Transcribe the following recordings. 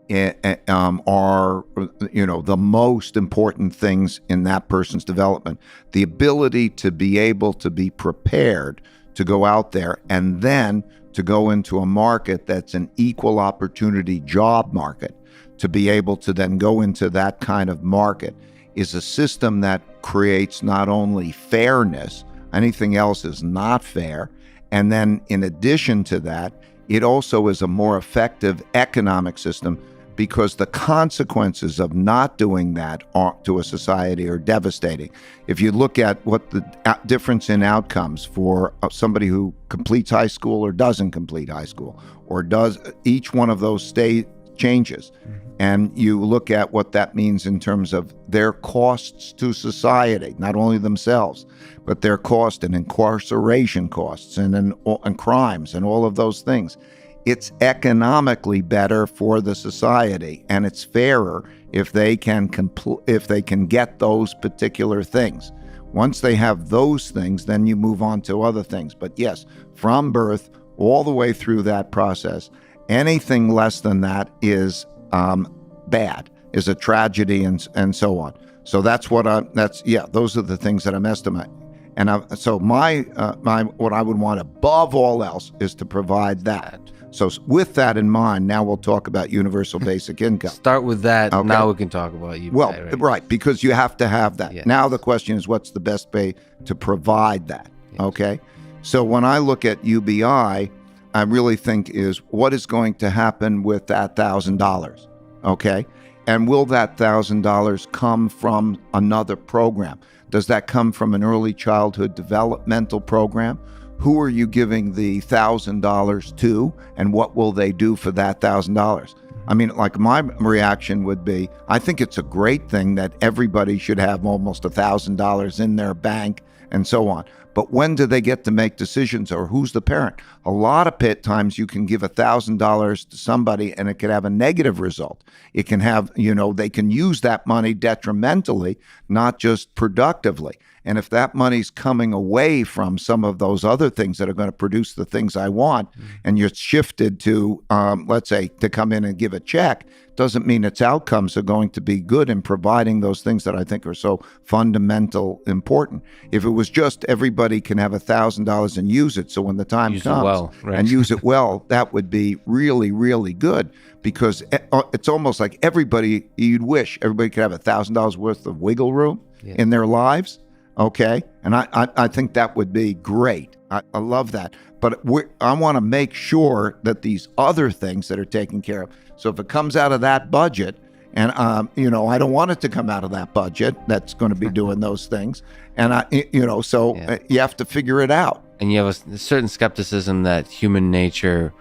are, the most important things in that person's development. The ability to be able to be prepared to go out there and then to go into a market that's an equal opportunity job market, to be able to then go into that kind of market is a system that creates not only fairness, anything else is not fair, and then in addition to that, it also is a more effective economic system because the consequences of not doing that to a society are devastating. If you look at what the difference in outcomes for somebody who completes high school or doesn't complete high school, or does each one of those changes, and you look at what that means in terms of their costs to society, not only themselves, but their cost and incarceration costs and crimes and all of those things. It's economically better for the society, and it's fairer if they can get those particular things. Once they have those things, then you move on to other things. But yes, from birth all the way through that process, anything less than that is bad, is a tragedy, and so on. So that's what those are the things that I'm estimating. And so my what I would want above all else is to provide that. So with that in mind, now we'll talk about universal basic income. Start with that. Okay. Now we can talk about UBI. Well, right, because you have to have that. Yes. Now the question is, what's the best way to provide that? Yes. Okay. So when I look at UBI, I really think is what is going to happen with that $1,000. Okay. And will that $1,000 come from another program? Does that come from an early childhood developmental program? Who are you giving the $1,000 to, and what will they do for that $1,000? I mean, like my reaction would be, I think it's a great thing that everybody should have almost $1,000 in their bank and so on. But when do they get to make decisions, or who's the parent? A lot of times you can give $1,000 to somebody and it could have a negative result. It can have, they can use that money detrimentally, not just productively. And if that money's coming away from some of those other things that are going to produce the things I want, and you're shifted to, let's say, to come in and give a check, doesn't mean its outcomes are going to be good in providing those things that I think are so fundamental important. If it was just everybody can have $1,000 and use it, so when the time comes and use it well, that would be really, really good, because it's almost like you'd wish everybody could have $1,000 worth of wiggle room in their lives. Okay, and I think that would be great. I love that. But I want to make sure that these other things that are taken care of. So if it comes out of that budget, and I don't want it to come out of that budget that's going to be doing those things, and you have to figure it out. And you have a certain skepticism that human nature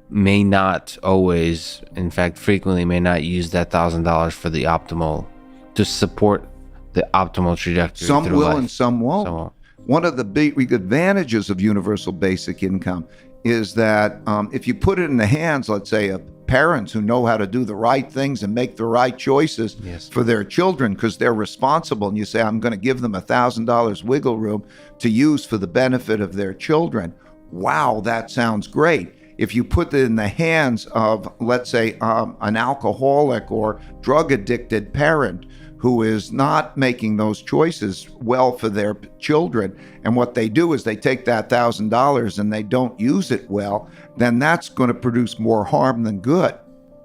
may not always, in fact, frequently may not use that $1,000 for the optimal, to support the optimal trajectory. Some through will life. and some won't. One of the big advantages of universal basic income is that if you put it in the hands, let's say, of parents who know how to do the right things and make the right choices for their children, because they're responsible, and you say, I'm going to give them $1,000 wiggle room to use for the benefit of their children. Wow, that sounds great. If you put it in the hands of, let's say, an alcoholic or drug-addicted parent who is not making those choices well for their children, and what they do is they take that $1,000 and they don't use it well, then that's going to produce more harm than good.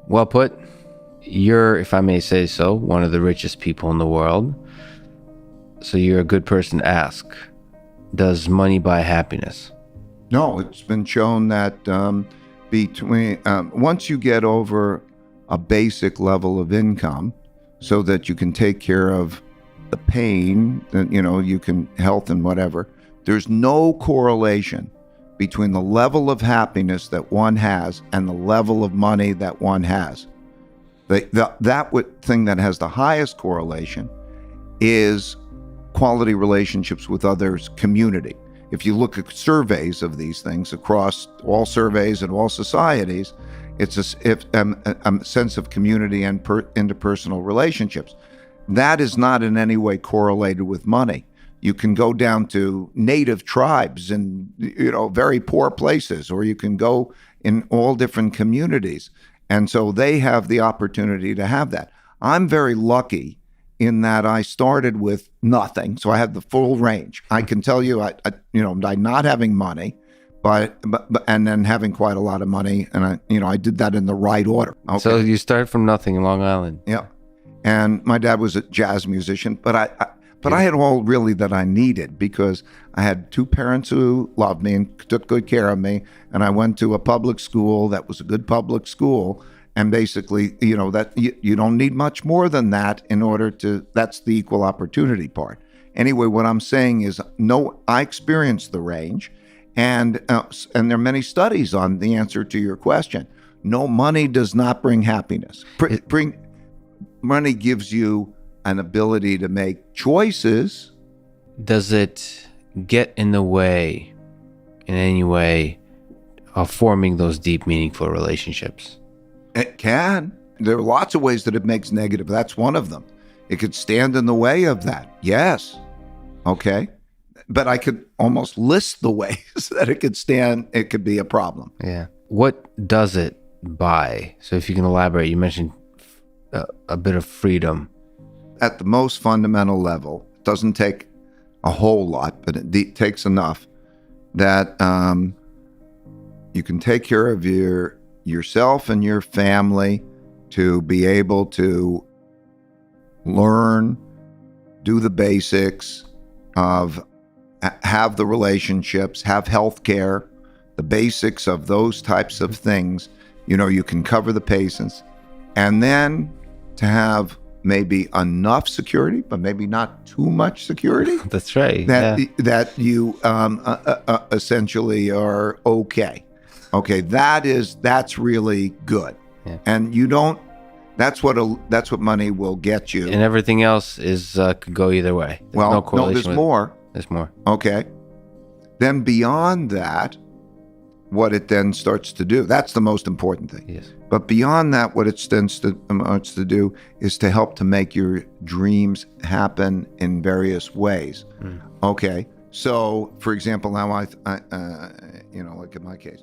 Well put. You're, if I may say so, one of the richest people in the world. So you're a good person to ask, does money buy happiness? No, it's been shown that once you get over a basic level of income, so that you can take care of the pain, you can health and whatever, there's no correlation between the level of happiness that one has and the level of money that one has. That thing that has the highest correlation is quality relationships with others, community. If you look at surveys of these things across all surveys and all societies, it's a sense of community and interpersonal relationships. That is not in any way correlated with money. You can go down to native tribes in very poor places, or you can go in all different communities. And so they have the opportunity to have that. I'm very lucky in that I started with nothing, so I have the full range. I can tell you, by not having money, but and then having quite a lot of money, and I did that in the right order. Okay. So you started from nothing in Long Island. Yeah, and my dad was a jazz musician, but I had all really that I needed because I had two parents who loved me and took good care of me, and I went to a public school that was a good public school. And basically, that you don't need much more than that in order to, that's the equal opportunity part. Anyway, what I'm saying is, no, I experienced the range, and there are many studies on the answer to your question. No, money does not bring happiness. Money gives you an ability to make choices. Does it get in the way, in any way, of forming those deep, meaningful relationships? It can. There are lots of ways that it makes negative. That's one of them. It could stand in the way of that. Yes. Okay. But I could almost list the ways that it could be a problem. Yeah. What does it buy? So if you can elaborate, you mentioned a bit of freedom. At the most fundamental level, it doesn't take a whole lot, but it takes enough that you can take care of yourself and your family to be able to learn, do the basics of, have the relationships, have health care, the basics of those types of things. You can cover the patients, and then to have maybe enough security, but maybe not too much security. That's right. That you essentially are okay. Okay, that's really good. Yeah. And that's what money will get you. And everything else could go either way. There's no correlation. There's more. There's more. Okay. Then beyond that, what it then starts to do, that's the most important thing. Yes. But beyond that, what it starts to do is to help to make your dreams happen in various ways. Okay. So, for example, now like in my case,